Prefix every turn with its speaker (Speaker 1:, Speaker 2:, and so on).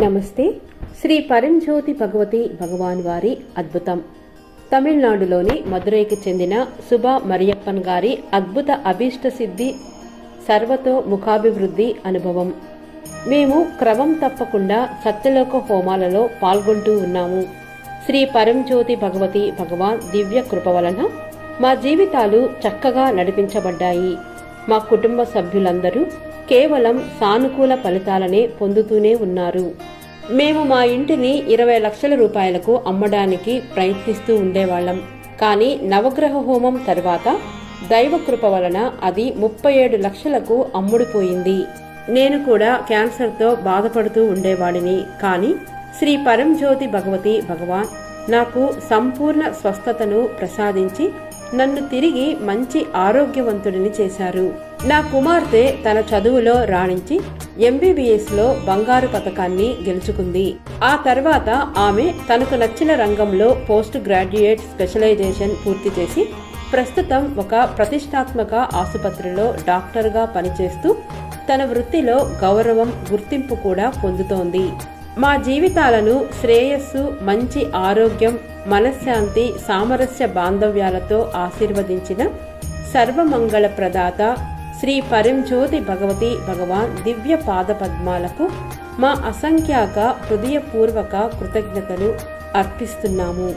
Speaker 1: నమస్తే. శ్రీ పరంజ్యోతి భగవతి భగవాన్ వారి అద్భుతం. తమిళనాడులోని మదురైకి చెందిన సుభా మరియప్పన్ గారి అద్భుత అభీష్ట సిద్ధి సర్వతో ముఖాభివృద్ధి అనుభవం. మేము క్రమం తప్పకుండా సత్యలోక హోమాలలో పాల్గొంటూ ఉన్నాము. శ్రీ పరంజ్యోతి భగవతి భగవాన్ దివ్య కృప వలన మా జీవితాలు చక్కగా నడిపించబడ్డాయి. మా కుటుంబ సభ్యులందరూ కేవలం సానుకూల ఫలితాలనే పొందుతూనే ఉన్నారు. మేము మా ఇంటిని 20 లక్షల రూపాయలకు అమ్మడానికి ప్రయత్నిస్తూ ఉండేవాళ్లం. కానీ నవగ్రహ హోమం తర్వాత దైవ కృప వలన అది 37 లక్షలకు అమ్ముడుపోయింది. నేను కూడా క్యాన్సర్తో బాధపడుతూ ఉండేవాడిని. కానీ శ్రీ పరంజ్యోతి భగవతి భగవాన్ నాకు సంపూర్ణ స్వస్థతను ప్రసాదించి నన్ను తిరిగి మంచి ఆరోగ్యవంతుడిని చేశారు. నా కుమార్తె తన చదువులో రాణించి MBBSలో బంగారు పతకాన్ని గెలుచుకుంది. ఆ తర్వాత ఆమె తనకు నచ్చిన రంగంలో పోస్ట్ గ్రాడ్యుయేట్ స్పెషలైజేషన్ పూర్తి చేసి ప్రస్తుతం ఒక ప్రతిష్టాత్మక ఆసుపత్రిలో డాక్టర్గా పనిచేస్తూ తన వృత్తిలో గౌరవం, గుర్తింపు కూడా పొందుతోంది. మా జీవితాలను శ్రేయస్సు, మంచి ఆరోగ్యం, మనశ్శాంతి, సామరస్య బాంధవ్యాలతో ఆశీర్వదించిన సర్వమంగళ ప్రదాత శ్రీ పరంజ్యోతి భగవతి భగవాన్ దివ్య పాద పద్మాలకు మా అసంఖ్యాక హృదయపూర్వక కృతజ్ఞతలు అర్పిస్తున్నాము.